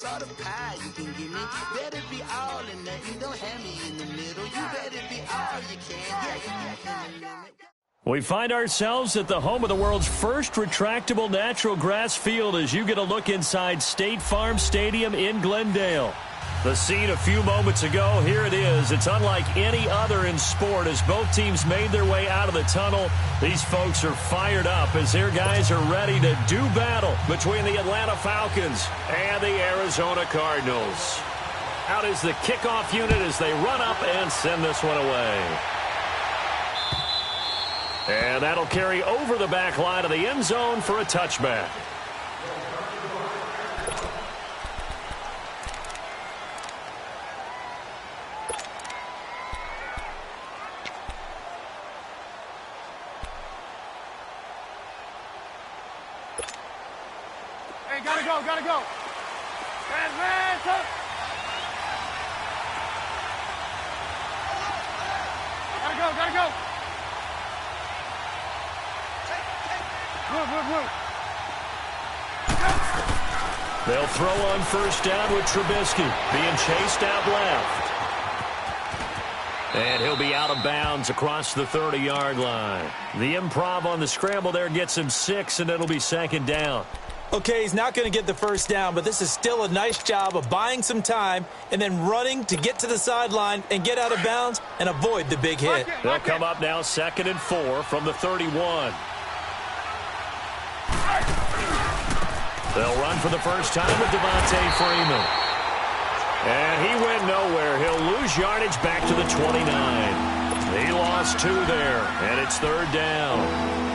sort of pie you can give me. Better be all or nothing, don't have me in the middle. You better be all you can. We find ourselves at the home of the world's first retractable natural grass field as you get a look inside State Farm Stadium in Glendale. The scene a few moments ago, here it is. It's unlike any other in sport as both teams made their way out of the tunnel. These folks are fired up as their guys are ready to do battle between the Atlanta Falcons and the Arizona Cardinals. Out is the kickoff unit as they run up and send this one away. And that'll carry over the back line of the end zone for a touchback. Hey, gotta go, gotta go. Man, tough. Gotta go. Move. They'll throw on first down with Trubisky being chased out left. And he'll be out of bounds across the 30-yard line. The improv on the scramble there gets him 6, and it'll be second down. Okay, he's not going to get the first down, but this is still a nice job of buying some time and then running to get to the sideline and get out of bounds and avoid the big hit. They'll come up now 2nd and 4 from the 31. They'll run for the first time with Devontae Freeman. And he went nowhere. He'll lose yardage back to the 29. He lost 2 there, and it's 3rd down.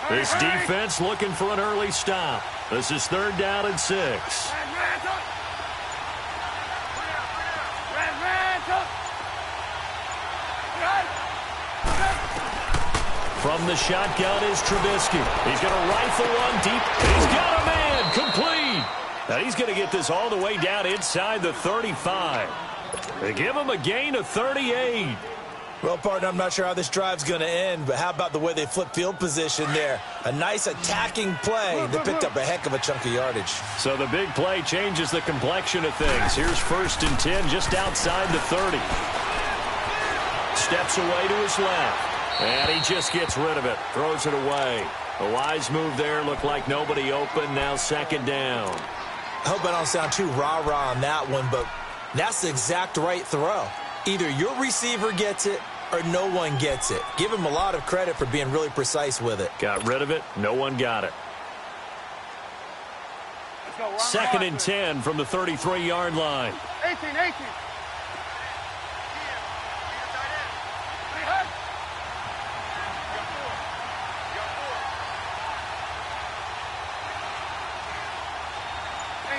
This defense looking for an early stop. This is 3rd down and 6. From the shotgun is Trubisky. He's going to rifle one deep. He's got a man complete. Now he's going to get this all the way down inside the 35. They give him a gain of 38. Well, partner, I'm not sure how this drive's going to end, but how about the way they flip field position there? A nice attacking play that picked up a heck of a chunk of yardage. So the big play changes the complexion of things. Here's 1st and 10 just outside the 30. Steps away to his left, and he just gets rid of it, throws it away. A wise move there, looked like nobody open, now 2nd down. I hope I don't sound too rah-rah on that one, but that's the exact right throw. Either your receiver gets it or no one gets it. Give him a lot of credit for being really precise with it. Got rid of it. No one got it. 2nd and 10 from the 33-yard line. 18. Hey,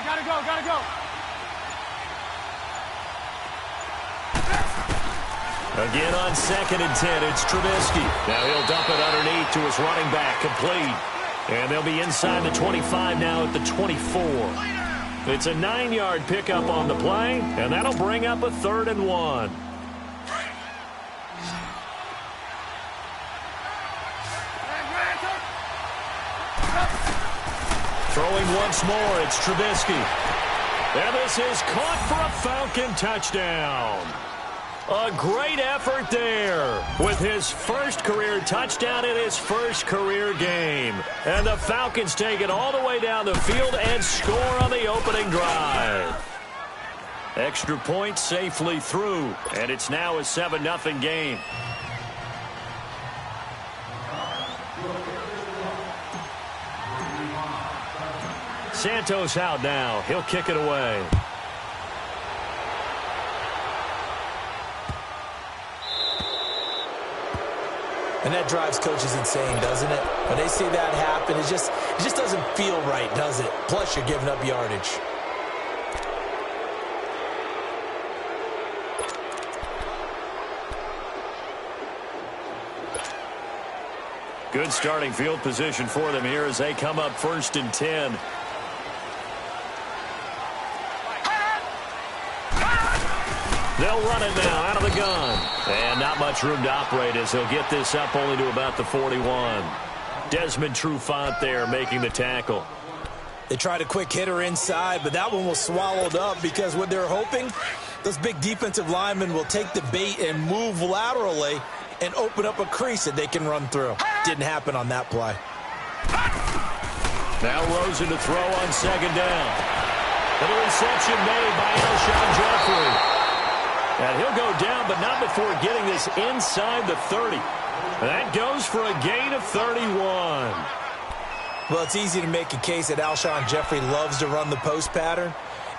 gotta go. Again on 2nd and 10, it's Trubisky. Now he'll dump it underneath to his running back, complete. And they'll be inside the 25 now at the 24. It's a 9-yard pickup on the play, and that'll bring up a 3rd and 1. Throwing once more, it's Trubisky. And this is caught for a Falcon touchdown. A great effort there with his first career touchdown in his first career game. And the Falcons take it all the way down the field and score on the opening drive. Extra point safely through, and it's now a 7-0 game. Santos out now. He'll kick it away. And that drives coaches insane, doesn't it? When they see that happen, it just doesn't feel right, does it? Plus, you're giving up yardage. Good starting field position for them here as they come up 1st and 10. They'll run it now out of the gun. And not much room to operate as they'll get this up only to about the 41. Desmond Trufant there making the tackle. They tried a quick hitter inside, but that one was swallowed up because what they're hoping, those big defensive linemen will take the bait and move laterally and open up a crease that they can run through. Didn't happen on that play. Now Rosen to throw on 2nd down. And the reception made by Alshon Jeffrey. And he'll go down, but not before getting this inside the 30. And that goes for a gain of 31. Well, it's easy to make a case that Alshon Jeffrey loves to run the post pattern.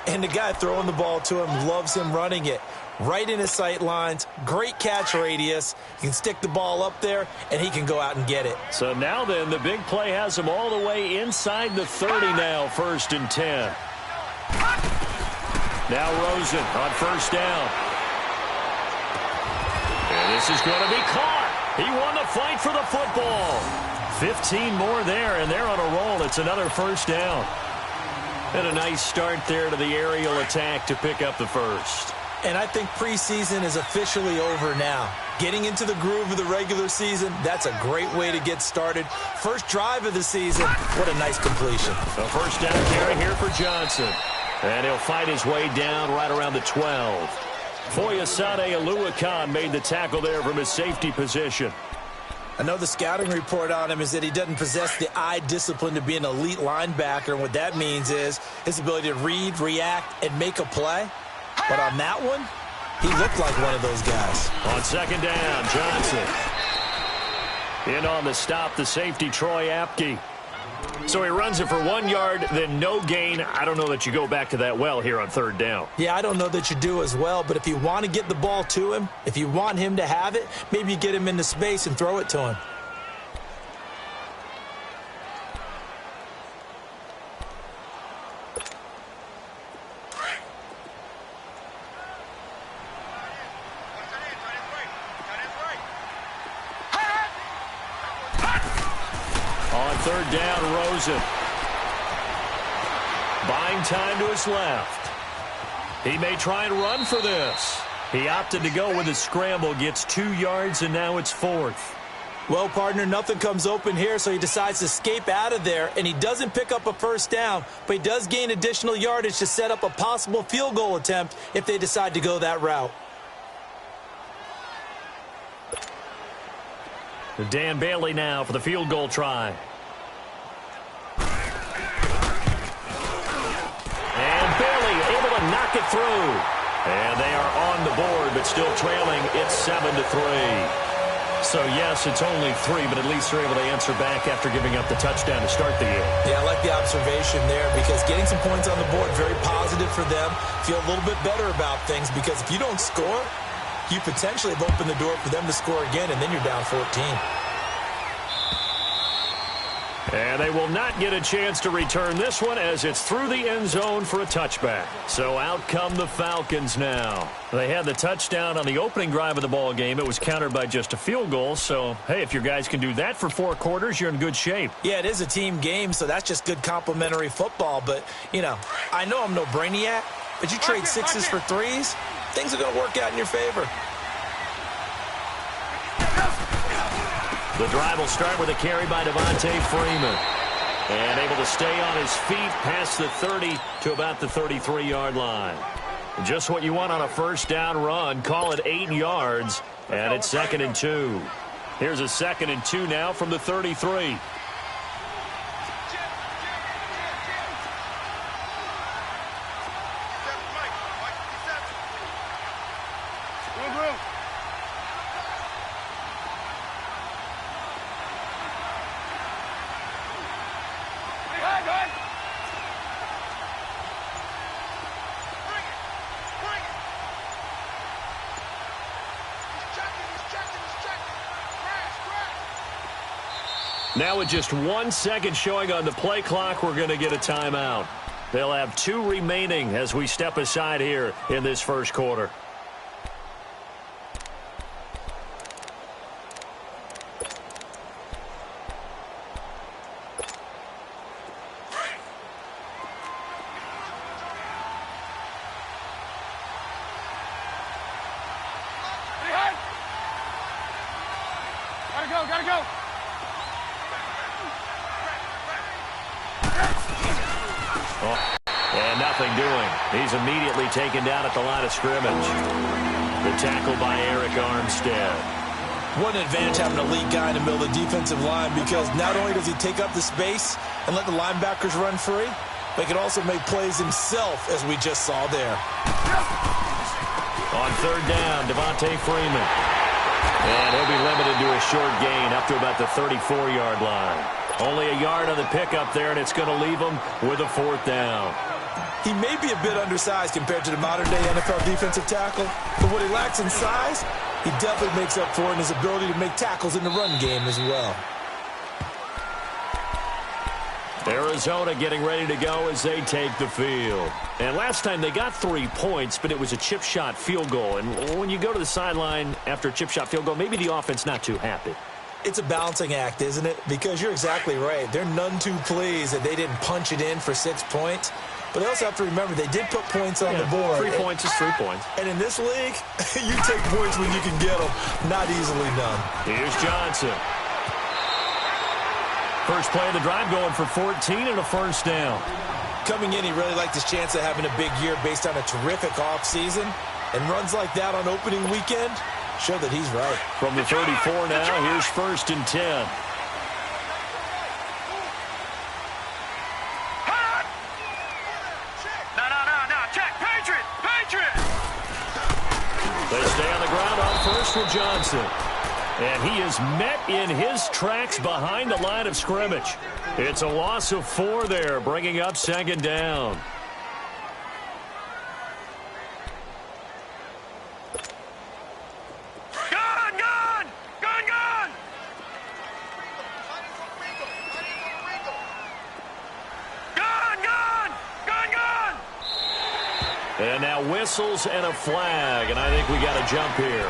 And the guy throwing the ball to him loves him running it. Right in his sight lines, great catch radius. You can stick the ball up there, and he can go out and get it. So now then, the big play has him all the way inside the 30 now, 1st and 10. Now Rosen on 1st down. And this is going to be caught. He won the fight for the football. 15 more there, and they're on a roll. It's another 1st down. And a nice start there to the aerial attack to pick up the 1st. And I think preseason is officially over now. Getting into the groove of the regular season, that's a great way to get started. First drive of the season, what a nice completion. A 1st down carry here for Johnson. And he'll fight his way down right around the 12. Foyesade Wk1 made the tackle there from his safety position. I know the scouting report on him is that he doesn't possess the eye discipline to be an elite linebacker. And what that means is his ability to read, react, and make a play. But on that one, he looked like one of those guys. On 2nd down, Johnson. In on the stop, the safety, Troy Apke. So he runs it for 1 yard, then no gain. I don't know that you go back to that well here on 3rd down. Yeah, I don't know that you do as well, but if you want to get the ball to him, if you want him to have it, maybe you get him into space and throw it to him. On 3rd down, Rosen. Buying time to his left. He may try and run for this. He opted to go with a scramble, gets 2 yards, and now it's 4th. Well, partner, nothing comes open here, so he decides to escape out of there, and he doesn't pick up a 1st down, but he does gain additional yardage to set up a possible field goal attempt if they decide to go that route. Dan Bailey now for the field goal try. And Bailey able to knock it through. And they are on the board, but still trailing. It's 7-3. So, yes, it's only 3, but at least they're able to answer back after giving up the touchdown to start the game. Yeah, I like the observation there because getting some points on the board, very positive for them. Feel a little bit better about things because if you don't score, you potentially have opened the door for them to score again, and then you're down 14. And they will not get a chance to return this one as it's through the end zone for a touchback. So out come the Falcons now. They had the touchdown on the opening drive of the ball game. It was countered by just a field goal. So, hey, if your guys can do that for 4 quarters, you're in good shape. Yeah, it is a team game, so that's just good complimentary football. But, you know I'm no brainiac, but you trade 6s for 3s, things are going to work out in your favor. The drive will start with a carry by Devontae Freeman. And able to stay on his feet past the 30 to about the 33-yard line. Just what you want on a 1st down run. Call it 8 yards, and it's 2nd and 2. Here's a 2nd and 2 now from the 33. Now with just 1 second showing on the play clock, we're going to get a timeout. They'll have 2 remaining as we step aside here in this 1st quarter. go. Oh, and nothing doing. He's immediately taken down at the line of scrimmage. The tackle by Eric Armstead. What an advantage having a lead guy in the middle of the defensive line, because not only does he take up the space and let the linebackers run free, but he can also make plays himself, as we just saw there. On third down, Devontae Freeman. And he'll be limited to a short gain up to about the 34-yard line. Only a yard on the pickup there, and it's going to leave him with a fourth down. He may be a bit undersized compared to the modern-day NFL defensive tackle, but what he lacks in size, he definitely makes up for in his ability to make tackles in the run game as well. Arizona getting ready to go as they take the field. And last time they got 3 points, but it was a chip shot field goal. And when you go to the sideline after a chip shot field goal, maybe the offense not too happy. It's a balancing act, isn't it? Because you're exactly right. They're none too pleased that they didn't punch it in for 6 points. But they also have to remember they did put points on the board. 3 points is 3 points. And in this league, you take points when you can get them. Not easily done. Here's Johnson. First play of the drive going for 14 and a first down. Coming in, he really liked his chance of having a big year based on a terrific offseason. And runs like that on opening weekend show that he's right. From the 34 now, here's first and 10. They stay on the ground on first with Johnson. And he is met in his tracks behind the line of scrimmage. It's a loss of 4 there, bringing up second down. And now whistles and a flag, and I think we got a jump here.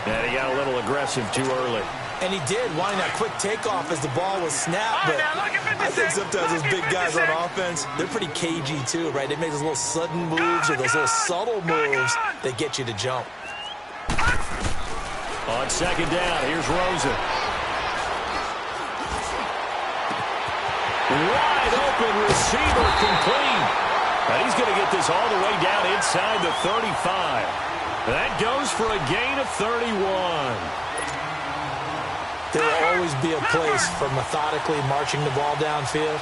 And he got a little aggressive too early. And he did, wanting that quick takeoff as the ball was snapped. But I think sometimes those big guys on offense, they're pretty cagey too, right? They make those little sudden moves or those little subtle moves that get you to jump. On second down, here's Rosen. Wide open receiver complete. And he's going to get this all the way down inside the 35. That goes for a gain of 31. There will always be a place for methodically marching the ball downfield.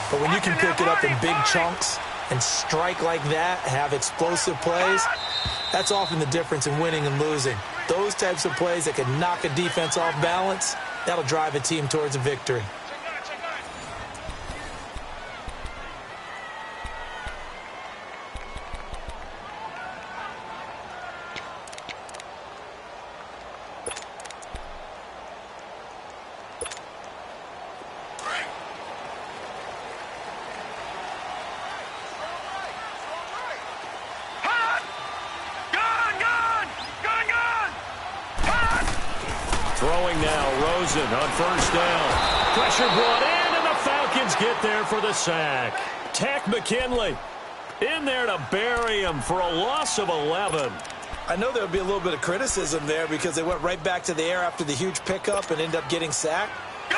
But when you can pick it up in big chunks and strike like that, have explosive plays, that's often the difference in winning and losing. Those types of plays that can knock a defense off balance, that'll drive a team towards a victory. Throwing now, Rosen on first down. Pressure brought in, and the Falcons get there for the sack. Tack McKinley in there to bury him for a loss of 11. I know there'll be a little bit of criticism there because they went right back to the air after the huge pickup and ended up getting sacked.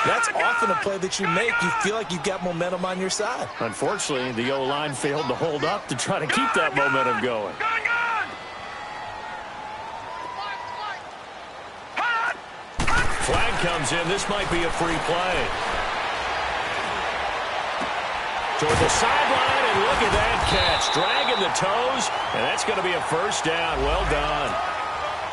That's often a play that you make. You feel like you've got momentum on your side. Unfortunately, the O-line failed to hold up to try to keep that momentum going. Flag comes in. This might be a free play. Toward the sideline, and look at that catch. Dragging the toes, and that's going to be a first down. Well done.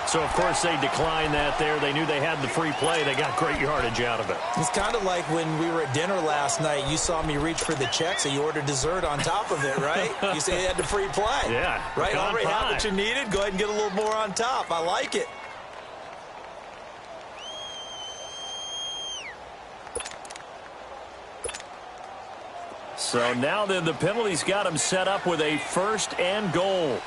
So, of course, they declined that there. They knew they had the free play. They got great yardage out of it. It's kind of like when we were at dinner last night. You saw me reach for the check, so you ordered dessert on top of it, right? You say you had the free play. Yeah. Right? Already have what you needed. Go ahead and get a little more on top. I like it. So now then the penalty's got him set up with a first and goal.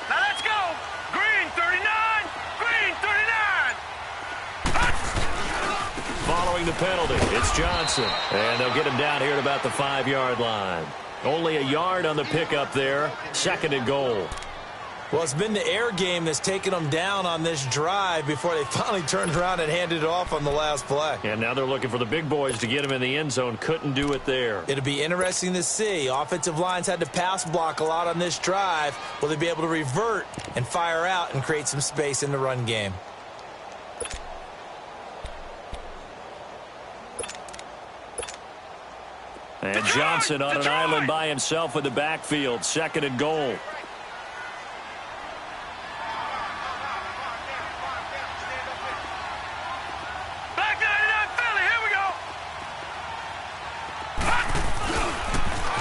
Now let's go. Green 39. Green 39. Following the penalty, it's Johnson. And they'll get him down here at about the 5-yard line. Only a yard on the pickup there. Second and goal. Well, it's been the air game that's taken them down on this drive before they finally turned around and handed it off on the last play. And now they're looking for the big boys to get him in the end zone. Couldn't do it there. It'll be interesting to see. Offensive lines had to pass block a lot on this drive. Will they be able to revert and fire out and create some space in the run game? And Johnson on an island by himself in the backfield. 2nd and goal.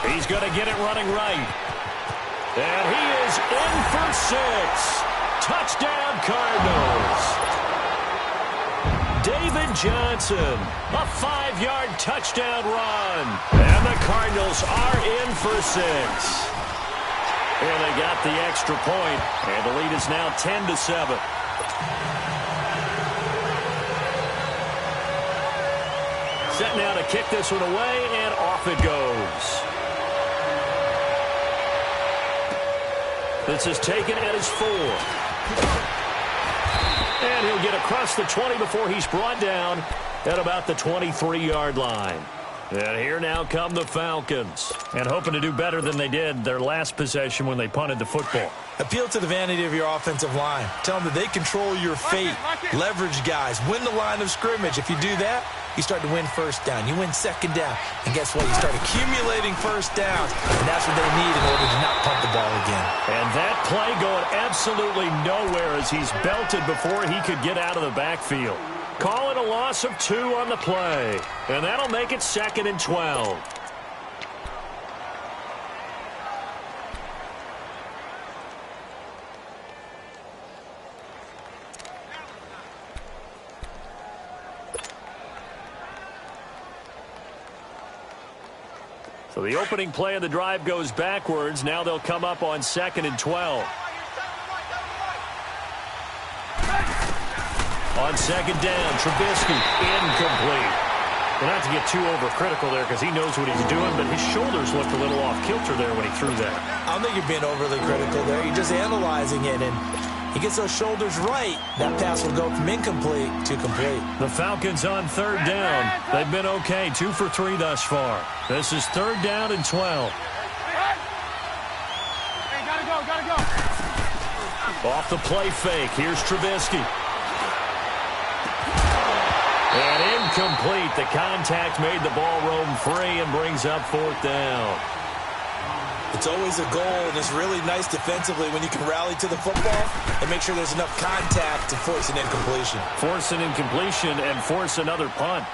He's going to get it running right. And he is in for 6. Touchdown, Cardinals. David Johnson, a 5-yard touchdown run. And the Cardinals are in for 6. And they got the extra point. And the lead is now 10-7. Set now to kick this one away, and off it goes. This is taken at his 4. And he'll get across the 20 before he's brought down at about the 23-yard line. And here now come the Falcons. And hoping to do better than they did their last possession when they punted the football. Appeal to the vanity of your offensive line. Tell them that they control your fate. Leverage guys. Win the line of scrimmage. If you do that, you start to win first down. You win second down. And guess what? You start accumulating first downs. And that's what they need in order to not punt the ball again. And that play going absolutely nowhere as he's belted before he could get out of the backfield. Call it a loss of 2 on the play. And that'll make it 2nd and 12. So the opening play of the drive goes backwards. Now they'll come up on 2nd and 12. On 2nd down, Trubisky, incomplete. Well, not to get too overcritical there because he knows what he's doing, but his shoulders looked a little off kilter there when he threw that. I don't think you're being overly critical there. You're just analyzing it, and he gets those shoulders right. That pass will go from incomplete to complete. The Falcons on 3rd down. They've been okay, 2 for 3 thus far. This is 3rd down and 12. Hey, gotta go. Off the play fake, here's Trubisky. And incomplete. The contact made the ball roam free and brings up 4th down. It's always a goal, and it's really nice defensively when you can rally to the football and make sure there's enough contact to force an incompletion. Force an incompletion and force another punt.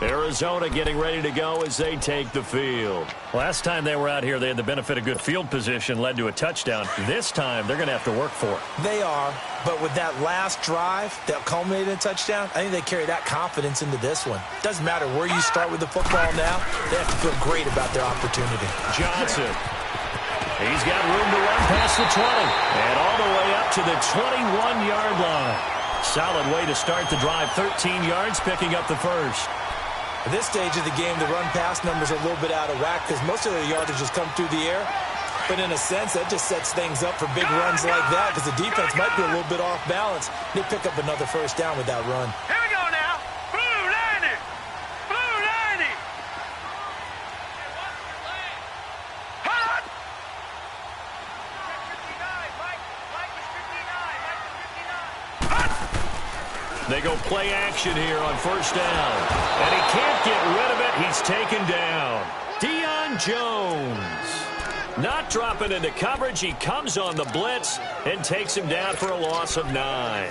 Arizona getting ready to go as they take the field. Last time they were out here, they had the benefit of good field position, led to a touchdown. This time, they're going to have to work for it. They are, but with that last drive that culminated in a touchdown, I think they carry that confidence into this one. Doesn't matter where you start with the football now, they have to feel great about their opportunity. Johnson. He's got room to run past the 20. And all the way up to the 21-yard line. Solid way to start the drive. 13 yards, picking up the first. At this stage of the game, the run-pass numbers are a little bit out of whack because most of the yardage has come through the air. But in a sense, that just sets things up for big runs like that because the defense might be a little bit off balance. They pick up another first down with that run. Here we go now. Blue 90. Blue 90. Hold on. They go play action here on 1st down. And he can't get rid of it. He's taken down. Deion Jones. Not dropping into coverage. He comes on the blitz and takes him down for a loss of 9.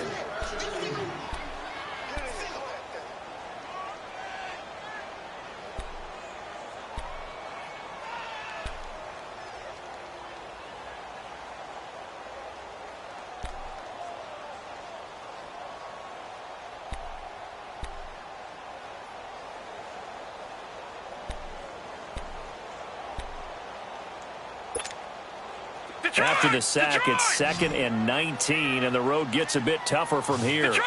After the sack, it's 2nd and 19, and the road gets a bit tougher from here. Detroit!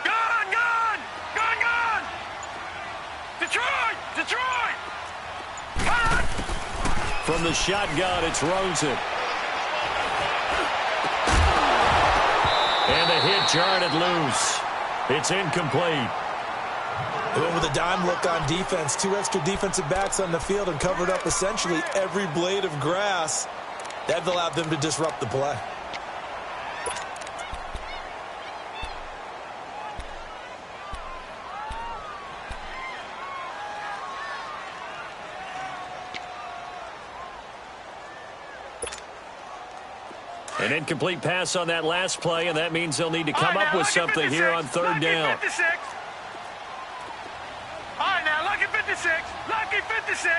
Gone! Detroit! From the shotgun, it's Rosen. And the hit jarred it loose. It's incomplete. They went with a dime look on defense. 2 extra defensive backs on the field and covered up essentially every blade of grass. That allowed them to disrupt the play. An incomplete pass on that last play, and that means they'll need to come up with something here on third down. Lucky 56. All right, now, lucky 56. Lucky 56.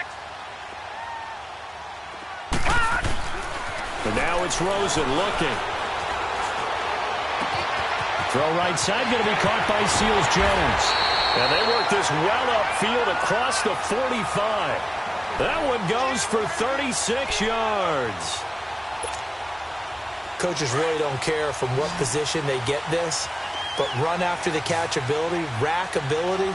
And now it's Rosen looking. Throw right side, going to be caught by Seals-Jones. And they work this well upfield across the 45. That one goes for 36 yards. Coaches really don't care from what position they get this, but run after the catch ability, rack ability,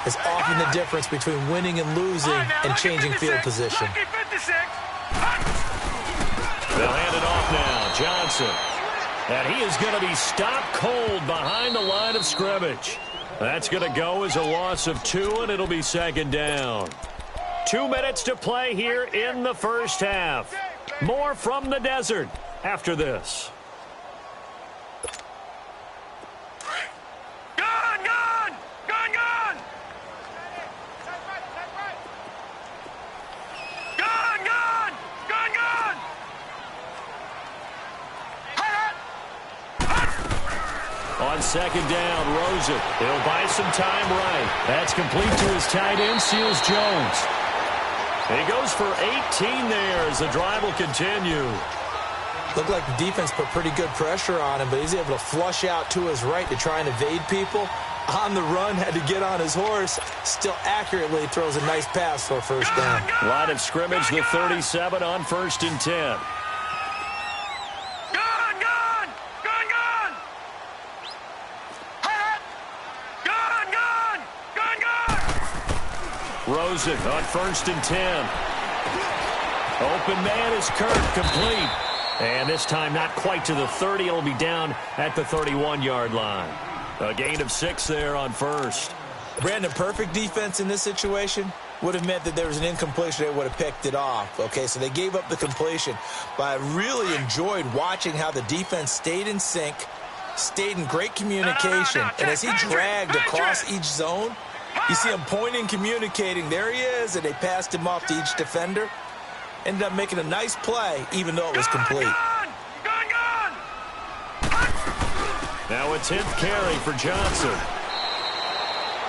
is often the difference between winning and losing and changing field position. They'll hand it off now. Johnson. And he is going to be stopped cold behind the line of scrimmage. That's going to go as a loss of 2, and it'll be second down. 2 minutes to play here in the first half. More from the desert after this. Gone, gone! Gone, gone! Gone, gone! Gone, gone! On second down, Rosen. He'll buy some time right. That's complete to his tight end, Seals-Jones. He goes for 18 there as the drive will continue. Looked like the defense put pretty good pressure on him, but he's able to flush out to his right to try and evade people. On the run, had to get on his horse. Still accurately throws a nice pass for a first down. Line of scrimmage, the 37 on 1st and 10. Rosen on 1st and 10. Open man is Kirk, complete. And this time not quite to the 30. It'll be down at the 31-yard line. A gain of 6 there on 1st. Brandon, perfect defense in this situation would have meant that there was an incompletion. They would have picked it off. Okay, so they gave up the completion. But I really enjoyed watching how the defense stayed in sync, stayed in great communication. And as he dragged across each zone, you see him pointing, communicating. There he is, and they passed him off to each defender. Ended up making a nice play, even though it was complete. Now a 10th carry for Johnson.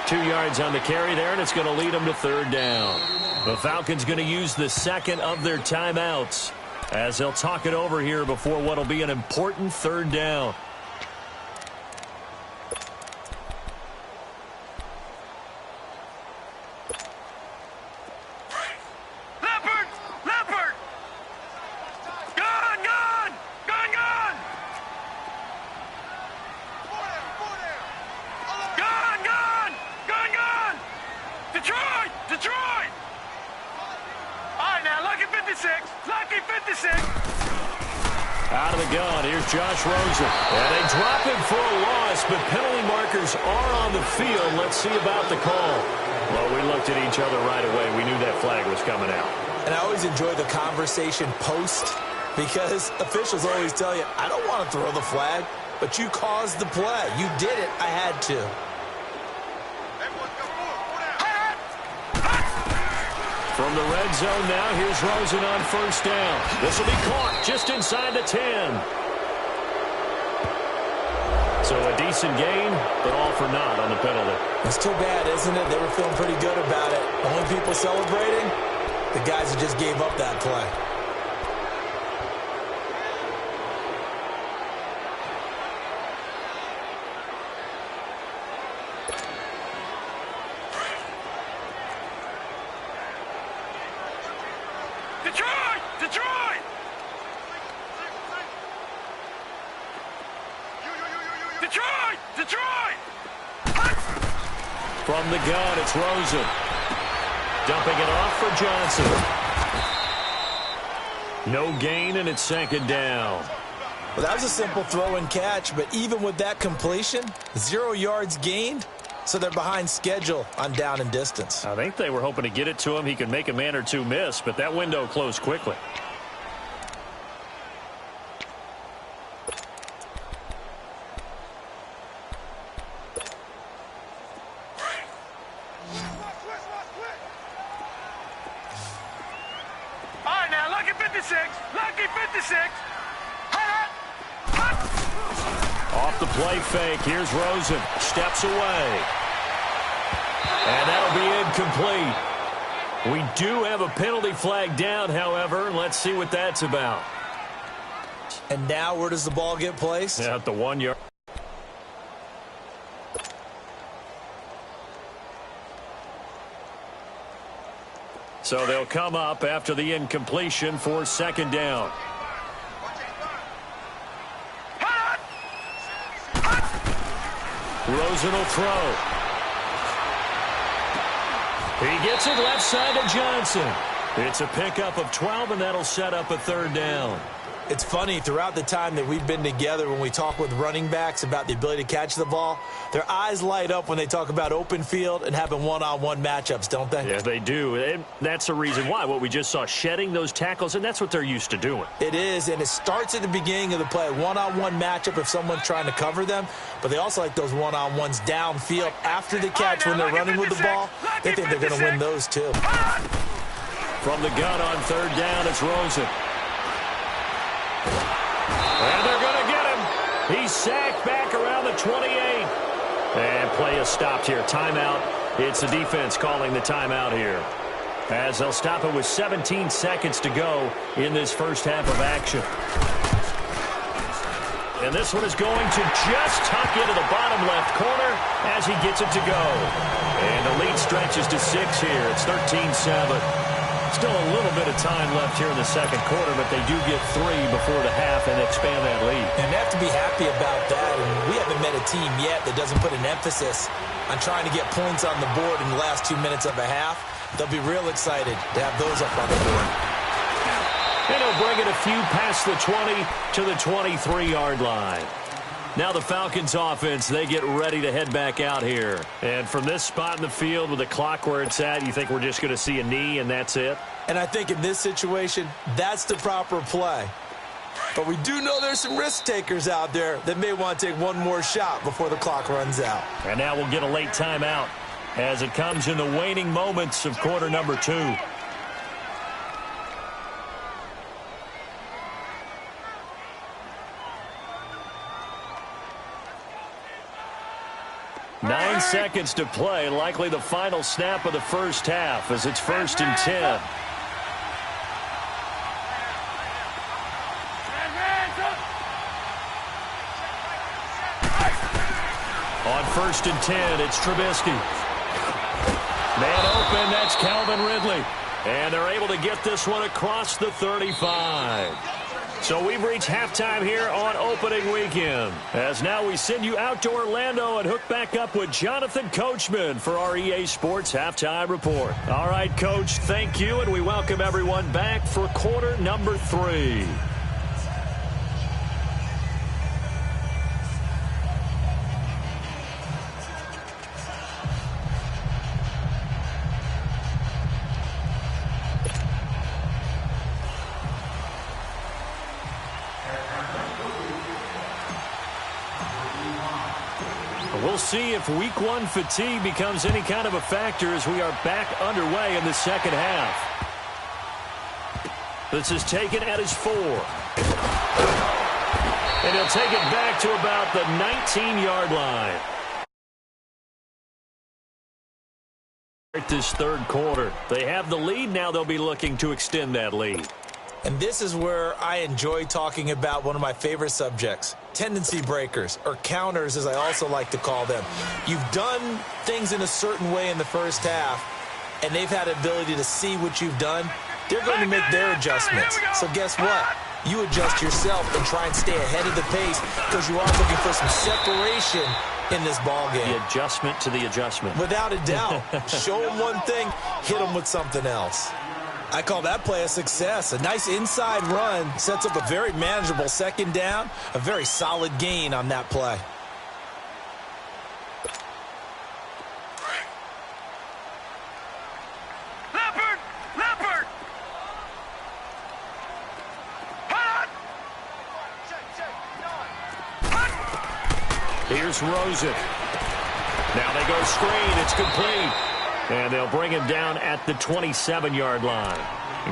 2 yards on the carry there, and it's going to lead them to third down. The Falcons going to use the second of their timeouts as they'll talk it over here before what will be an important third down. Out of the gun, here's Josh Rosen. And they drop him for a loss, but penalty markers are on the field. Let's see about the call. Well, we looked at each other right away. We knew that flag was coming out. And I always enjoy the conversation post because officials always tell you, I don't want to throw the flag, but you caused the play. You did it. I had to. From the red zone now, here's Rosen on first down. This will be caught just inside the 10. So a decent gain, but all for naught on the penalty. It's too bad, isn't it? They were feeling pretty good about it. Only people celebrating, the guys who just gave up that play. From the gun, it's Rosen. Dumping it off for Johnson. No gain, and it's second down. Well, that was a simple throw and catch, but even with that completion, 0 yards gained, so they're behind schedule on down and distance. I think they were hoping to get it to him. He could make a man or two miss, but that window closed quickly. All right, now, lucky 56. Lucky 56. Off the play fake. Here's Rosen. Steps away. And that'll be incomplete. We do have a penalty flag down, however. Let's see what that's about. And now where does the ball get placed? At the 1 yard. So they'll come up after the incompletion for second down. Rosen will throw. He gets it left side to Johnson. It's a pickup of 12, and that'll set up a third down. It's funny, throughout the time that we've been together, when we talk with running backs about the ability to catch the ball, their eyes light up when they talk about open field and having one-on-one matchups, don't they? Yeah, they do. And that's the reason why. What we just saw, shedding those tackles, and that's what they're used to doing. It is, and it starts at the beginning of the play. One-on-one matchup if someone's trying to cover them, but they also like those one-on-ones downfield after the catch when they're running with the ball. They think they're going to win those too. From the gun on third down, it's Rosen. And they're going to get him. He's sacked back around the 28. And play is stopped here. Timeout. It's the defense calling the timeout here, as they'll stop it with 17 seconds to go in this first half of action. And this one is going to just tuck into the bottom left corner as he gets it to go. And the lead stretches to 6 here. It's 13-7. Still a little bit of time left here in the second quarter, but they do get 3 before the half and expand that lead. And they have to be happy about that. And we haven't met a team yet that doesn't put an emphasis on trying to get points on the board in the last 2 minutes of a half. They'll be real excited to have those up on the board. And he'll bring it a few past the 20 to the 23-yard line. Now the Falcons offense, they get ready to head back out here. And from this spot in the field with the clock where it's at, you think we're just going to see a knee and that's it? And I think in this situation, that's the proper play. But we do know there's some risk takers out there that may want to take one more shot before the clock runs out. And now we'll get a late timeout as it comes in the waning moments of quarter number 2. Nine seconds to play, likely the final snap of the first half as it's 1st and 10. On 1st and 10, it's Trubisky. Man open, that's Calvin Ridley. And they're able to get this one across the 35. So we've reached halftime here on opening weekend, as now we send you out to Orlando and hook back up with Jonathan Coachman for our EA Sports Halftime Report. All right, Coach, thank you, and we welcome everyone back for quarter number 3. We'll see if week 1 fatigue becomes any kind of a factor as we are back underway in the second half. This is taken at his 4. And he'll take it back to about the 19-yard line. This third quarter, they have the lead. Now they'll be looking to extend that lead. And this is where I enjoy talking about one of my favorite subjects, tendency breakers, or counters as I also like to call them. You've done things in a certain way in the first half, and they've had the ability to see what you've done. They're going to make their adjustments. So guess what? You adjust yourself and try and stay ahead of the pace because you are looking for some separation in this ball game. The adjustment to the adjustment. Without a doubt. Show them one thing, hit them with something else. I call that play a success. A nice inside run sets up a very manageable second down, a very solid gain on that play. Leopard! Here's Rosen. Now they go screen. It's complete. And they'll bring him down at the 27-yard line.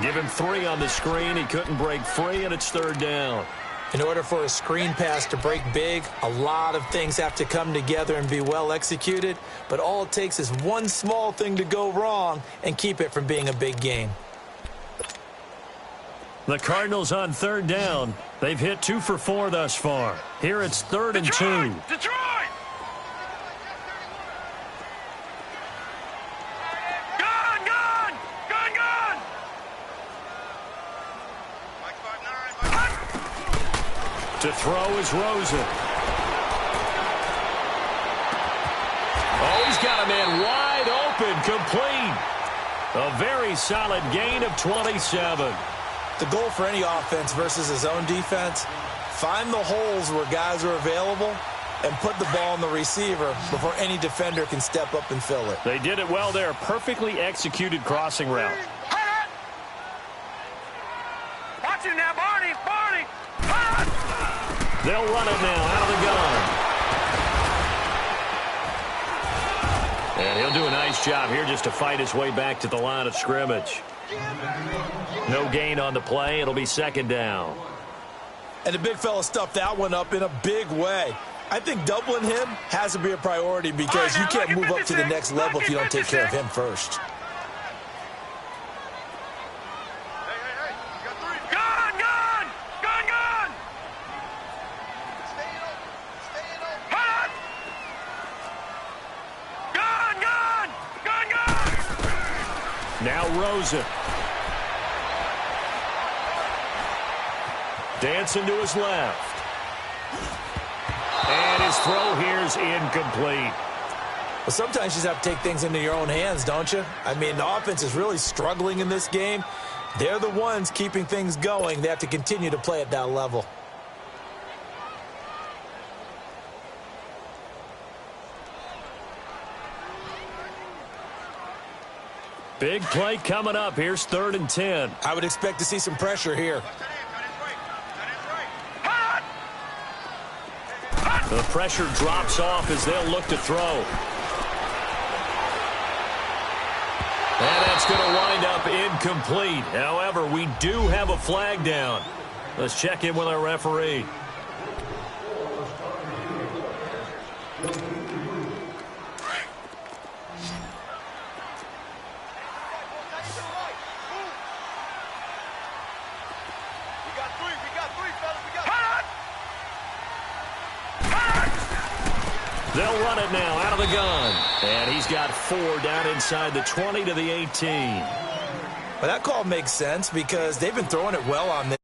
Give him 3 on the screen. He couldn't break free, and it's third down. In order for a screen pass to break big, a lot of things have to come together and be well executed. But all it takes is one small thing to go wrong and keep it from being a big gain. The Cardinals on third down. They've hit 2 for 4 thus far. Here it's 3rd and 2. Detroit! To throw is Rosen. Oh, he's got a man wide open, complete. A very solid gain of 27. The goal for any offense versus his own defense, find the holes where guys are available and put the ball on the receiver before any defender can step up and fill it. They did it well there. Perfectly executed crossing route. Watch it now, Barney! They'll run it now out of the gun. And he'll do a nice job here just to fight his way back to the line of scrimmage. No gain on the play. It'll be second down. And the big fella stuffed that one up in a big way. I think doubling him has to be a priority because you can't move up to the next level if you don't take care of him first. Now Rosen. Dancing to his left. And his throw here's incomplete. Well, sometimes you just have to take things into your own hands, don't you? I mean, the offense is really struggling in this game. They're the ones keeping things going. They have to continue to play at that level. Big play coming up. Here's 3rd and 10. I would expect to see some pressure here. The pressure drops off as they'll look to throw. And that's going to wind up incomplete. However, we do have a flag down. Let's check in with our referee. They'll run it now out of the gun. And he's got 4 down inside the 20 to the 18. Well, that call makes sense because they've been throwing it well on this.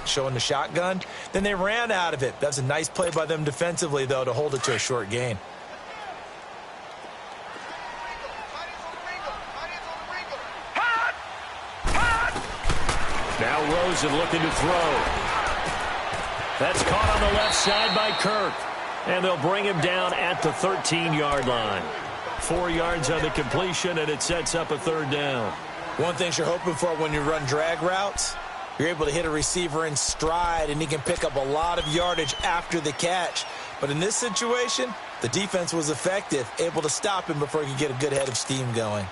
Showing the shotgun. Then they ran out of it. That's a nice play by them defensively, though, to hold it to a short gain. Now Rosen looking to throw. That's caught on the left side by Kirk. And they'll bring him down at the 13-yard line. 4 yards on the completion, and it sets up a 3rd down. One thing you're hoping for when you run drag routes, you're able to hit a receiver in stride, and he can pick up a lot of yardage after the catch. But in this situation, the defense was effective, able to stop him before he could get a good head of steam going.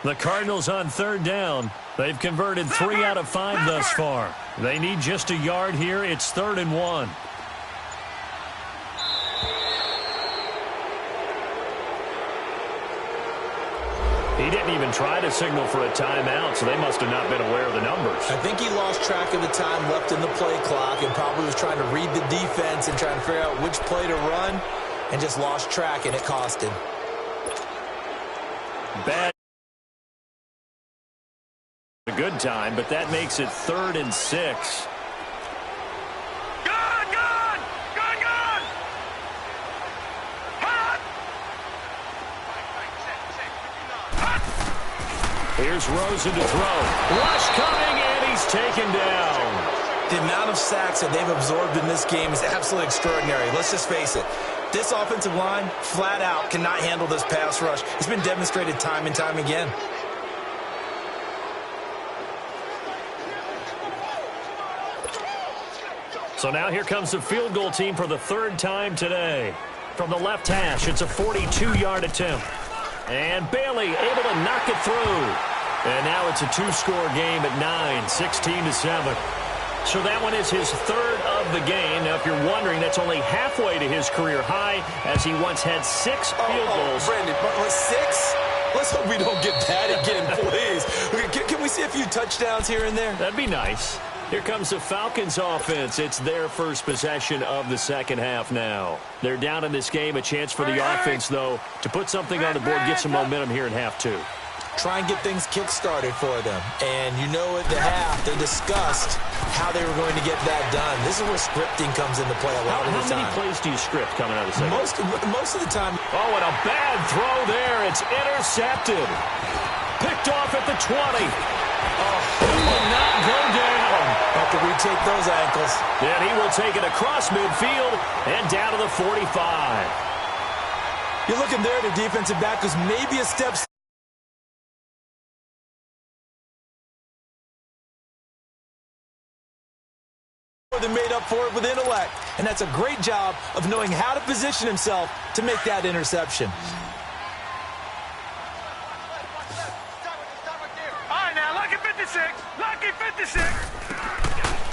The Cardinals on 3rd down. They've converted 3 out of 5 thus far. They need just a yard here. It's 3rd and 1. He didn't even try to signal for a timeout, so they must have not been aware of the numbers. I think he lost track of the time left in the play clock and probably was trying to read the defense and trying to figure out which play to run and just lost track, and it cost him. Bad A good time, but that makes it 3rd and 6. Here's Rosen to throw. Rush coming, and he's taken down. The amount of sacks that they've absorbed in this game is absolutely extraordinary. Let's just face it. This offensive line, flat out, cannot handle this pass rush. It's been demonstrated time and time again. So now here comes the field goal team for the 3rd time today. From the left hash, it's a 42-yard attempt. And Bailey able to knock it through. And now it's a 2-score game at 9, 16-7. So that one is his 3rd of the game. Now, if you're wondering, that's only halfway to his career high, as he once had 6 field goals. Brandon, but 6? Let's hope we don't get that again, please. Can we see a few touchdowns here and there? That'd be nice. Here comes the Falcons offense. It's their first possession of the second half now. They're down in this game. A chance for the offense, though, to put something on the board, get some momentum here in half 2. Try and get things kick-started for them. And you know at the half, they discussed how they were going to get that done. This is where scripting comes into play a lot of the time. How many plays do you script coming out of the second? Most of the time. Oh, and a bad throw there. It's intercepted. Picked off at the 20. He will not go down. Have to retake those ankles. Then he will take it across midfield and down to the 45. You're looking there at the defensive back because maybe a step. They made up for it with intellect, and that's a great job of knowing how to position himself to make that interception.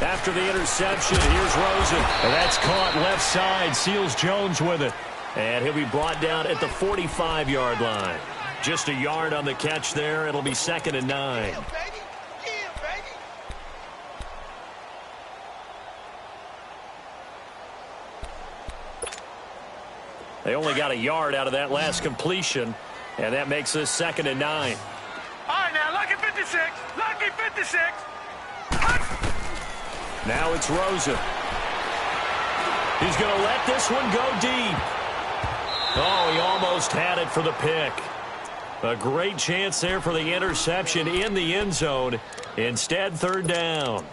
After the interception, here's Rosen. And that's caught left side. Seals Jones with it. And he'll be brought down at the 45-yard line. Just a yard on the catch there. It'll be 2nd and 9. They only got a yard out of that last completion, and that makes this 2nd and 9. All right, now, lucky 56. Lucky 56. Now it's Rosen. He's going to let this one go deep. Oh, he almost had it for the pick. A great chance there for the interception in the end zone. Instead, 3rd down.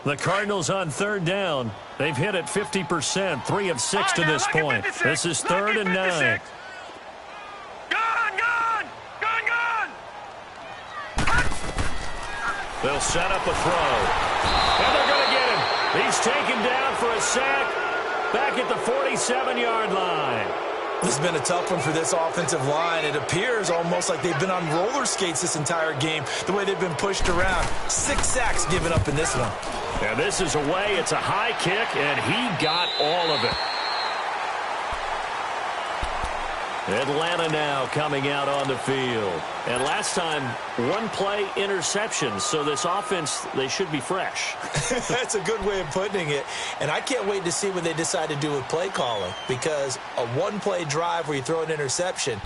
The Cardinals on 3rd down. They've hit it 50%, 3 of 6 to this point. This is 3rd and 9. They'll set up a throw. And they're going to get him. He's taken down for a sack back at the 47-yard line. This has been a tough one for this offensive line. It appears almost like they've been on roller skates this entire game, the way they've been pushed around. 6 sacks given up in this one. And this is away. It's a high kick, and he got all of it. Atlanta now coming out on the field. And last time, 1-play interception. So this offense, they should be fresh. That's a good way of putting it. And I can't wait to see what they decide to do with play calling. Because a 1-play drive where you throw an interception,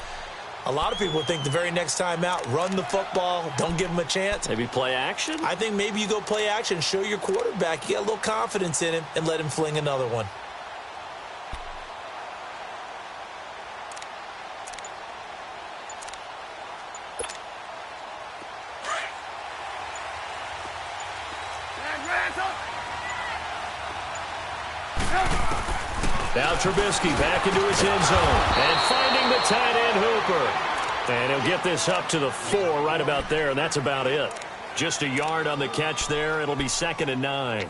a lot of people think the very next time out, run the football, don't give them a chance. Maybe play action? I think maybe you go play action, show your quarterback, you get a little confidence in him, and let him fling another one. Now Trubisky back into his end zone and finding the tight end Hooper. And he'll get this up to the 4 right about there, and that's about it. Just a yard on the catch there. It'll be 2nd and 9.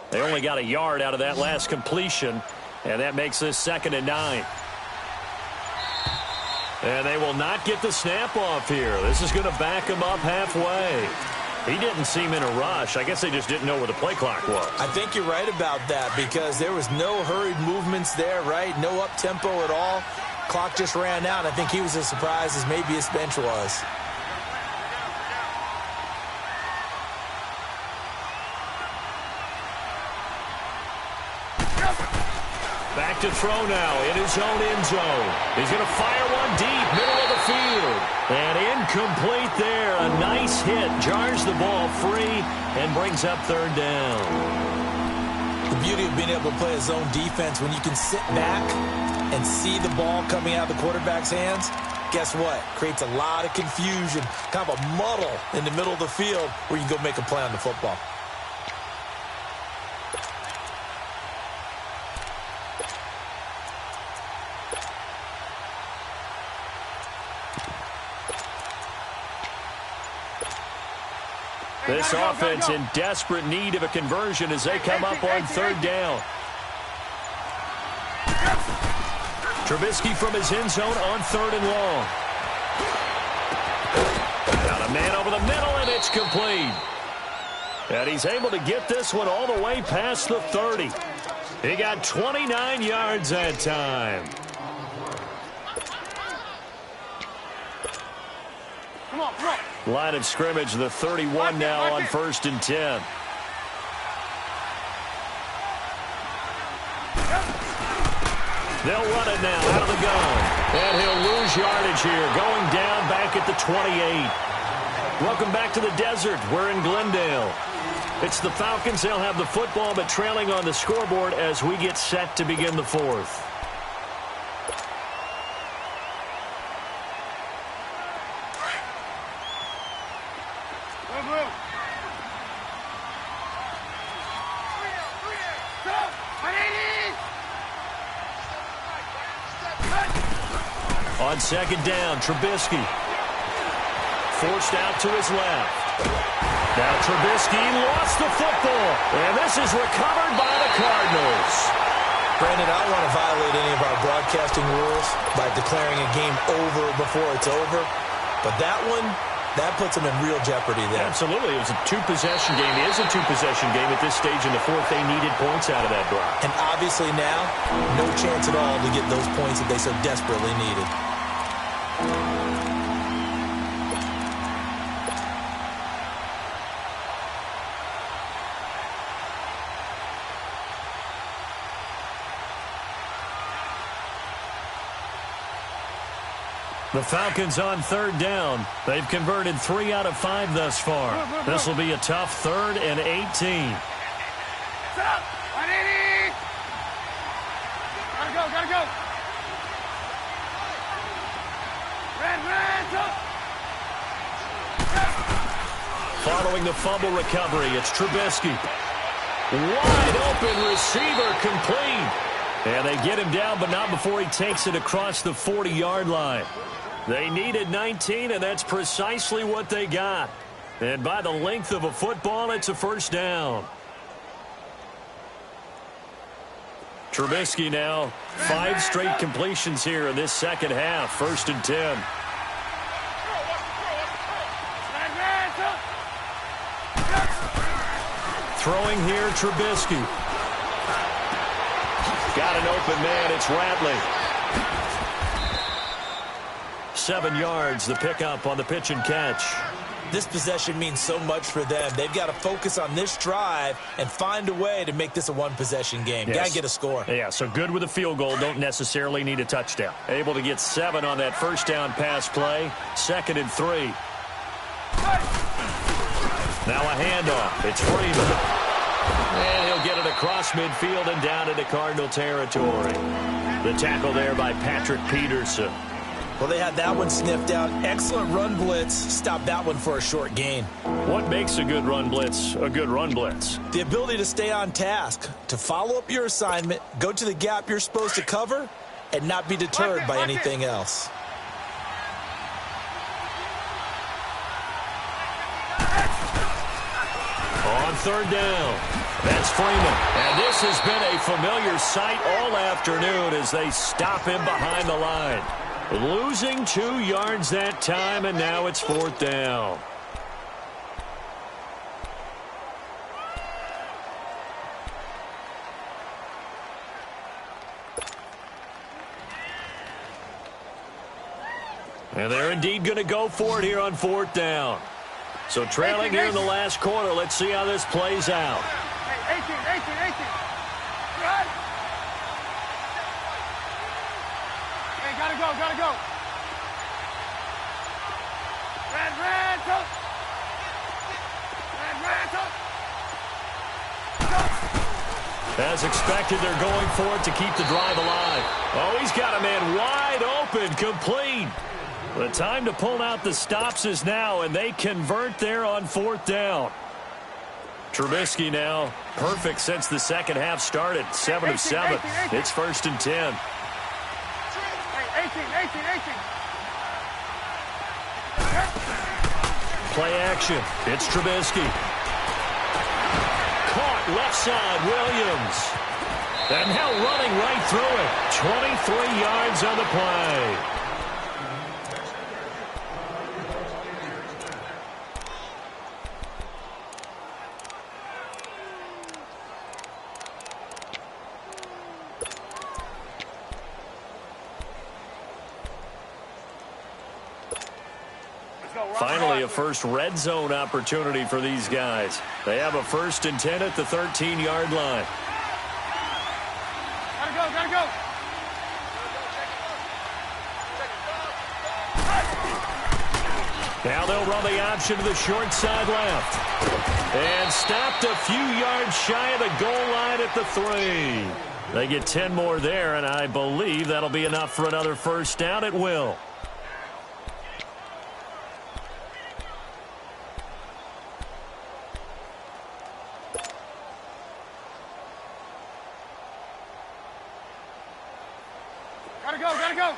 They only got a yard out of that last completion, And that makes this 2nd and 9. And they will not get the snap off here. This is going to back him up halfway. He didn't seem in a rush. I guess they just didn't know where the play clock was. I think you're right about that because there was no hurried movements there, right? No up-tempo at all. Clock just ran out. I think he was as surprised as maybe his bench was. Back to throw now in his own end zone. He's going to fire one deep, middle of the field. And incomplete there. A nice hit. Jars the ball free and brings up 3rd down. The beauty of being able to play a zone defense when you can sit back and see the ball coming out of the quarterback's hands, guess what? Creates a lot of confusion, kind of a muddle in the middle of the field where you can go make a play on the football. This offense in desperate need of a conversion as they come up on 3rd down. Trubisky from his end zone on 3rd and long. Got a man over the middle, and it's complete. And he's able to get this one all the way past the 30. He got 29 yards that time. Come on, come on. Line of scrimmage, the 31 now on 1st and 10. They'll run it now out of the gun. And he'll lose yardage here, going down back at the 28. Welcome back to the desert. We're in Glendale. It's the Falcons. They'll have the football, but trailing on the scoreboard as we get set to begin the 4th. On 2nd down, Trubisky. Forced out to his left. Now Trubisky lost the football. And this is recovered by the Cardinals. Brandon, I don't want to violate any of our broadcasting rules by declaring a game over before it's over. But that one, that puts them in real jeopardy there. Absolutely. It was a 2-possession game. It is a 2-possession game at this stage in the 4th. They needed points out of that drive. And obviously now, no chance at all to get those points that they so desperately needed. The Falcons on 3rd down. They've converted 3 out of 5 thus far. This will be a tough 3rd and 18. Set up. 180. Gotta go. Red, up. Following the fumble recovery, it's Trubisky. Wide open receiver complete. And they get him down, but not before he takes it across the 40-yard line. They needed 19, and that's precisely what they got. And by the length of a football, it's a 1st down. Trubisky now, 5 straight completions here in this 2nd half. 1st and 10. Throwing here, Trubisky. Got an open man, it's Radley. 7 yards, the pickup on the pitch and catch. This possession means so much for them. They've got to focus on this drive and find a way to make this a 1-possession game. Yes. Got to get a score. Yeah, so good with a field goal. Don't necessarily need a touchdown. Able to get 7 on that 1st down pass play. 2nd and 3. Now a handoff. It's Freeman. And he'll get it across midfield and down into Cardinal territory. The tackle there by Patrick Peterson. Well, they had that one sniffed out. Excellent run blitz. Stop that one for a short gain. What makes a good run blitz a good run blitz? The ability to stay on task, to follow up your assignment, go to the gap you're supposed to cover, and not be deterred by anything else. On 3rd down. That's Freeman. And this has been a familiar sight all afternoon as they stop him behind the line. Losing 2 yards that time, and now it's 4th down. And they're indeed going to go for it here on 4th down. So trailing here in the last quarter. Let's see how this plays out. 18. Run. Hey, gotta go. Red, toast. As expected, they're going for it to keep the drive alive. Oh, he's got a man wide open, complete. The time to pull out the stops is now, and they convert there on 4th down. Trubisky now, perfect since the second half started. 7 of 7. It's 1st and 10. 18. Play action. It's Trubisky. Caught left side, Williams. And now running right through it. 23 yards on the play. Finally, a first red zone opportunity for these guys. They have a 1st and 10 at the 13-yard line. Gotta go. Now they'll run the option to the short side left. And stopped a few yards shy of the goal line at the 3. They get 10 more there, and I believe that'll be enough for another first down. It will. Gotta go.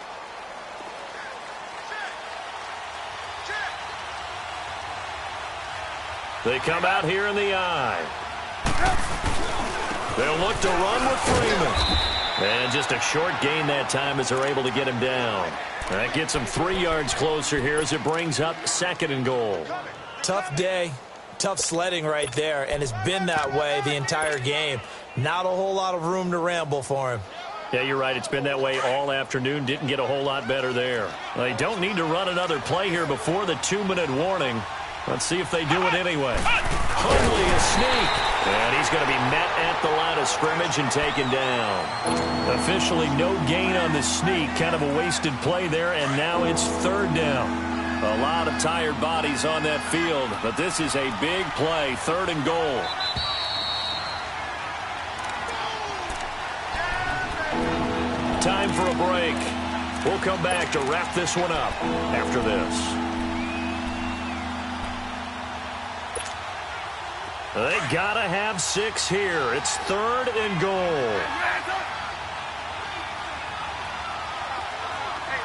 They come out here in the eye. They'll look to run with Freeman. And just a short gain that time as they're able to get him down. That gets him 3 yards closer here as it brings up 2nd and goal. Tough day. Tough sledding right there, and it's been that way the entire game. Not a whole lot of room to ramble for him. Yeah, you're right. It's been that way all afternoon. Didn't get a whole lot better there. They don't need to run another play here before the 2-minute warning. Let's see if they do it anyway. Hardly a sneak. And he's going to be met at the line of scrimmage and taken down. Officially no gain on the sneak. Kind of a wasted play there, and now it's 3rd down. A lot of tired bodies on that field, but this is a big play. 3rd and goal. Time for a break. We'll come back to wrap this one up after this. They gotta have 6 here. It's 3rd and goal.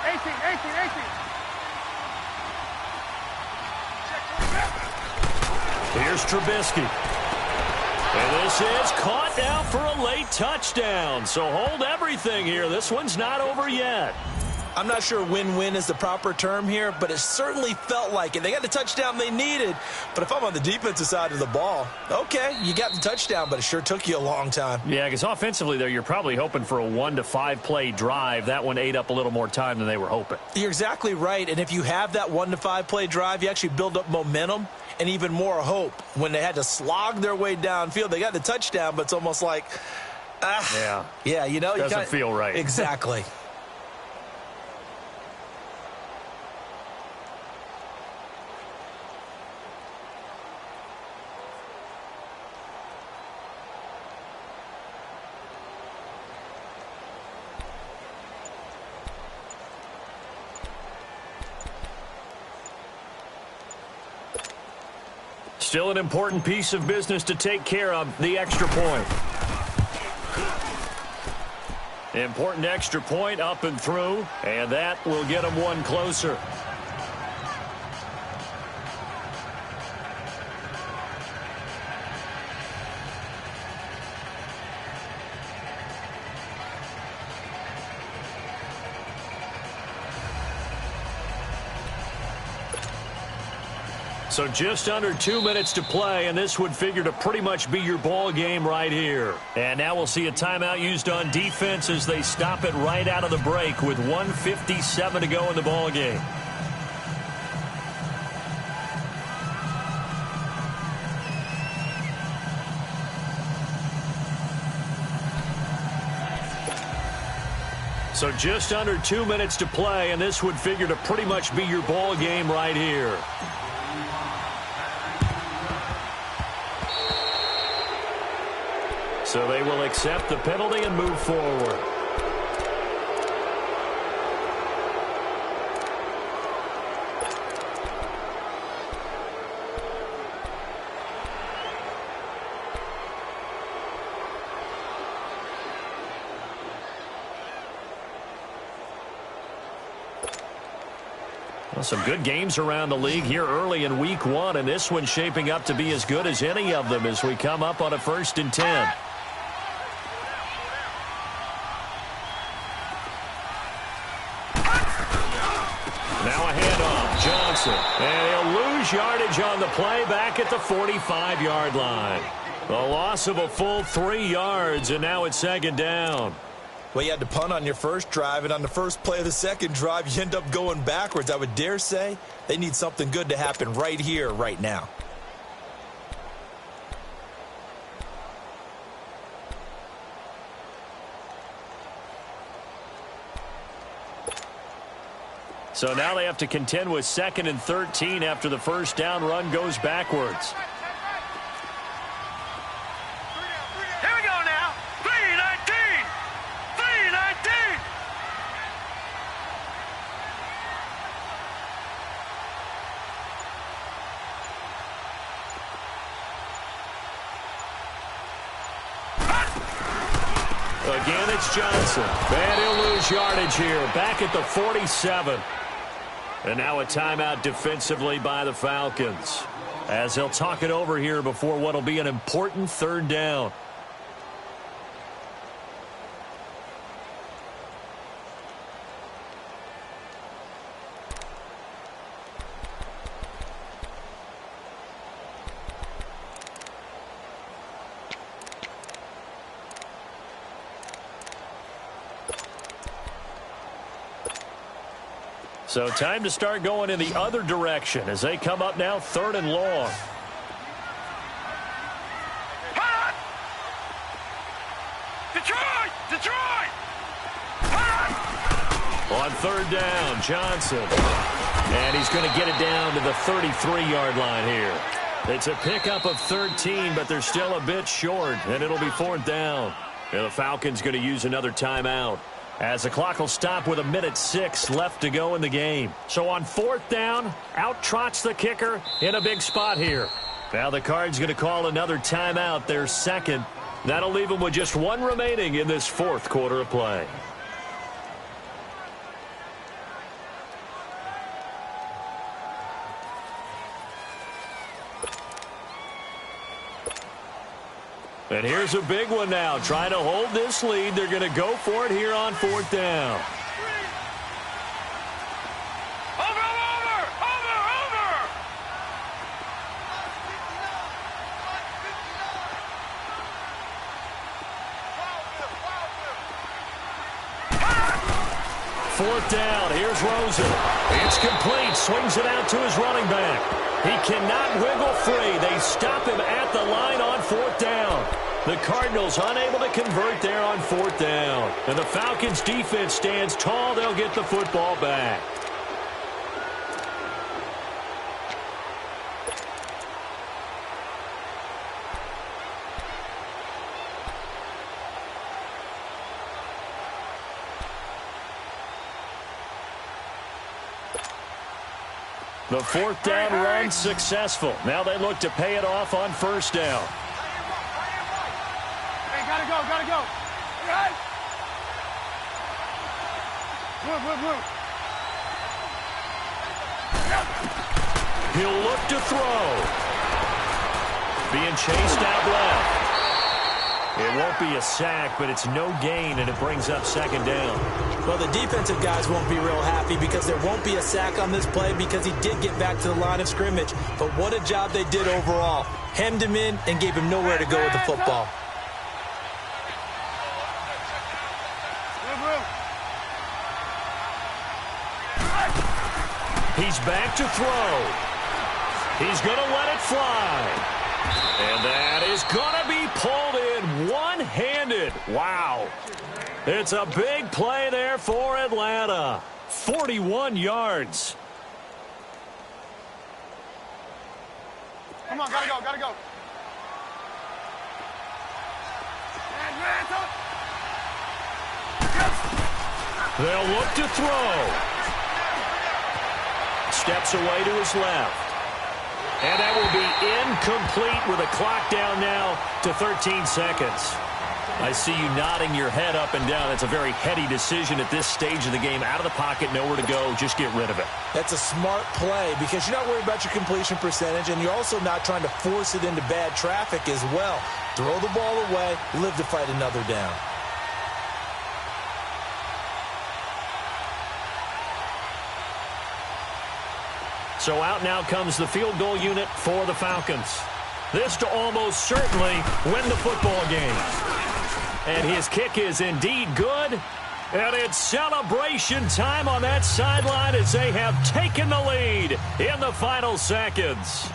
18. Here's Trubisky. And this is caught now for a late touchdown. So hold everything here. This one's not over yet. I'm not sure win-win is the proper term here, but it certainly felt like it. They got the touchdown they needed, but if I'm on the defensive side of the ball, okay, you got the touchdown, but it sure took you a long time. Yeah, because offensively, though, you're probably hoping for a 1 to 5 play drive. That one ate up a little more time than they were hoping. You're exactly right, and if you have that 1 to 5 play drive, you actually build up momentum and even more hope. When they had to slog their way downfield, they got the touchdown, but it's almost like, yeah, you know, doesn't feel right. Exactly. Still an important piece of business to take care of, the extra point. Important extra point up and through, and that will get them one closer. So just under 2 minutes to play, and this would figure to pretty much be your ball game right here. And now we'll see a timeout used on defense as they stop it right out of the break with 1:57 to go in the ball game. So just under 2 minutes to play, and this would figure to pretty much be your ball game right here. So they will accept the penalty and move forward. Well, some good games around the league here early in week 1, and this one's shaping up to be as good as any of them as we come up on a 1st and 10. Now a handoff, Johnson. And he'll lose yardage on the play back at the 45-yard line. A loss of a full 3 yards, and now it's 2nd down. Well, you had to punt on your first drive, and on the first play of the second drive, you end up going backwards. I would dare say they need something good to happen right here, right now. So now they have to contend with 2nd and 13 after the first down run goes backwards. Here we go now. 3-19. 3-19. Again, it's Johnson. And he'll lose yardage here. Back at the 47. And now a timeout defensively by the Falcons, as they'll talk it over here before what will be an important 3rd down. So time to start going in the other direction as they come up now 3rd and long. Detroit! Detroit! On 3rd down, Johnson. And he's going to get it down to the 33-yard line here. It's a pickup of 13, but they're still a bit short, and it'll be 4th down. And the Falcons going to use another timeout, as the clock will stop with 1:06 left to go in the game. So on 4th down, out trots the kicker in a big spot here. Now the Cards going to call another timeout, their 2nd. That'll leave them with just 1 remaining in this 4th quarter of play. And here's a big one now. Trying to hold this lead. They're going to go for it here on 4th down. Over! 4th down. Here's Rosen. It's complete. Swings it out to his running back. He cannot wiggle free. They stop him at the line on 4th down. The Cardinals unable to convert there on 4th down. And the Falcons defense stands tall. They'll get the football back. The 4th down run successful. Now they look to pay it off on 1st down. Hey, gotta go. Right. Move. He'll look to throw. Being chased out left. And It won't be a sack, but it's no gain, and it brings up second down. Well, the defensive guys won't be real happy because there won't be a sack on this play because he did get back to the line of scrimmage. But what a job they did overall. Hemmed him in and gave him nowhere to go with the football. He's back to throw. He's going to let it fly. And that is going to be pulled in one-handed. Wow. It's a big play there for Atlanta. 41 yards. Come on, gotta go, gotta go. They'll look to throw. Steps away to his left. And that will be incomplete with a clock down now to 13 seconds. I see you nodding your head up and down. That's a very heady decision at this stage of the game. Out of the pocket, nowhere to go. Just get rid of it. That's a smart play because you're not worried about your completion percentage, and you're also not trying to force it into bad traffic as well. Throw the ball away, live to fight another down. So out now comes the field goal unit for the Falcons. This to almost certainly win the football game. And his kick is indeed good. And it's celebration time on that sideline as they have taken the lead in the final seconds.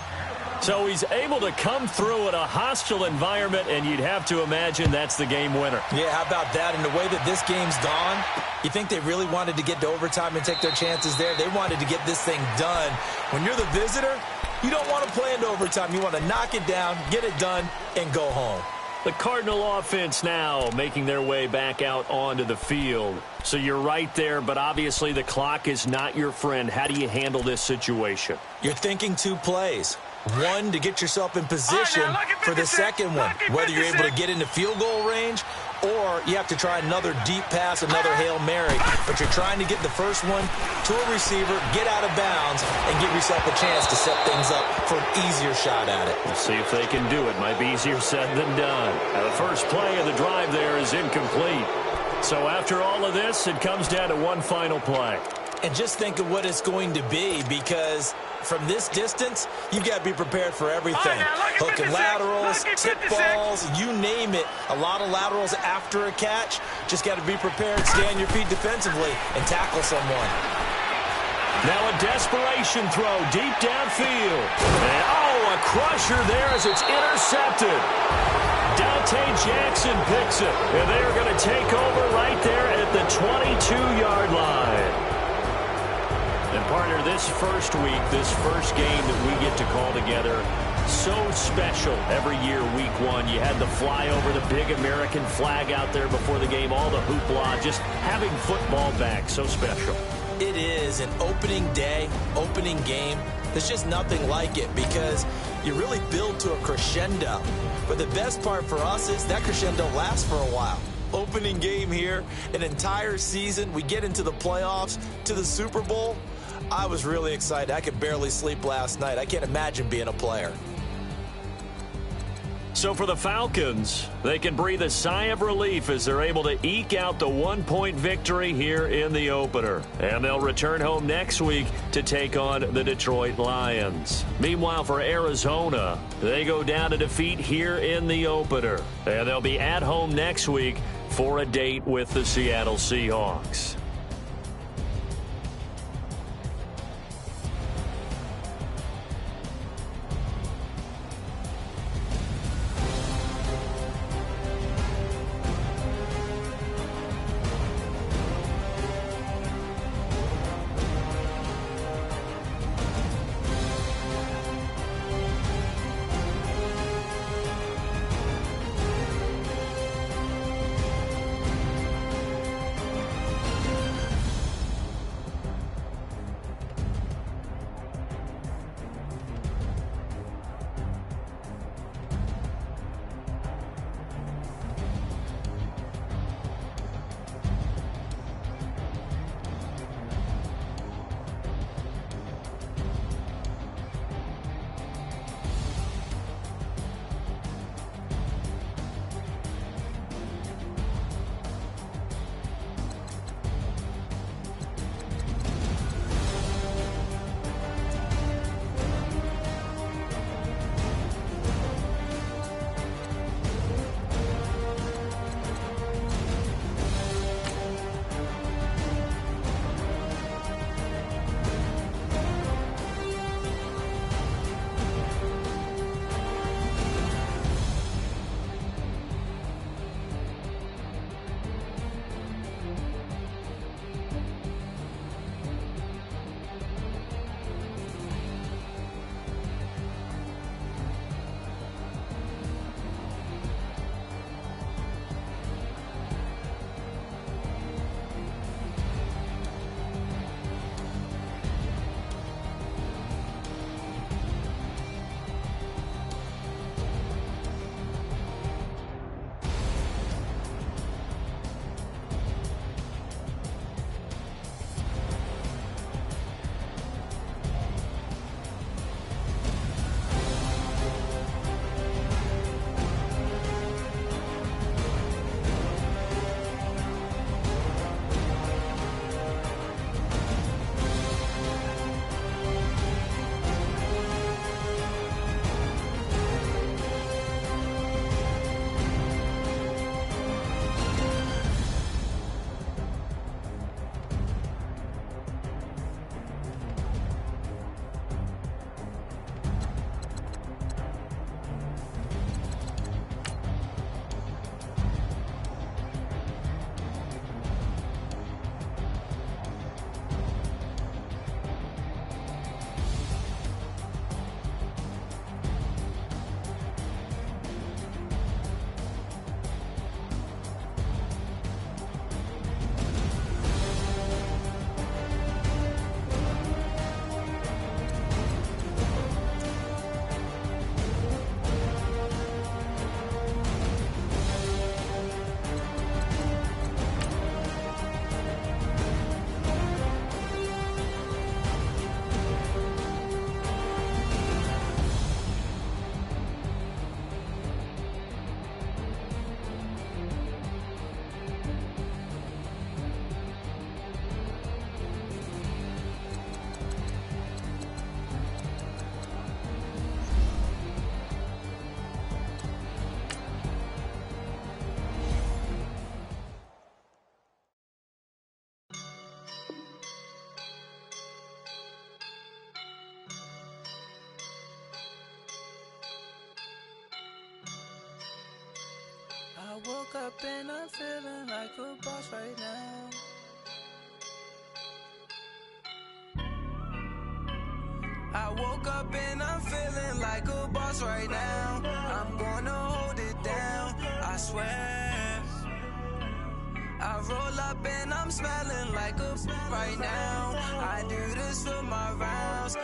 So he's able to come through in a hostile environment, and you'd have to imagine that's the game winner. Yeah, how about that? And the way that this game's gone, you think they really wanted to get to overtime and take their chances there? They wanted to get this thing done. When you're the visitor, you don't want to play into overtime. You want to knock it down, get it done, and go home. The Cardinal offense now making their way back out onto the field. So you're right there, but obviously the clock is not your friend. How do you handle this situation? You're thinking two plays. One, to get yourself in position for the second one, whether you're able to get into field goal range or you have to try another deep pass, another Hail Mary. But you're trying to get the first one to a receiver, get out of bounds, and give yourself a chance to set things up for an easier shot at it. We'll see if they can do it. Might be easier said than done. Now, the first play of the drive there is incomplete. So after all of this, it comes down to one final play. And just think of what it's going to be, because from this distance, you've got to be prepared for everything. Hook and laterals, tip balls, you name it. A lot of laterals after a catch. Just got to be prepared, stay on your feet defensively, and tackle someone. Now a desperation throw deep downfield. And, a crusher there as it's intercepted. Dante Jackson picks it. And they're going to take over right there at the 22-yard line. And partner, this first week, this first game that we get to call together, so special every year, week one. You had the flyover, the big American flag out there before the game, all the hoopla, just having football back, so special. It is an opening day, opening game. There's just nothing like it because you really build to a crescendo. But the best part for us is that crescendo lasts for a while. Opening game here, an entire season. We get into the playoffs, to the Super Bowl. I was really excited. I could barely sleep last night. I can't imagine being a player. So for the Falcons, they can breathe a sigh of relief as they're able to eke out the one-point victory here in the opener. And they'll return home next week to take on the Detroit Lions. Meanwhile, for Arizona, they go down to defeat here in the opener. And they'll be at home next week for a date with the Seattle Seahawks. woke up and I'm feeling like a boss right now. I woke up and I'm feeling like a boss right now. I'm gonna hold it down, I swear. I roll up and I'm smelling like a right now. I do this for my rounds.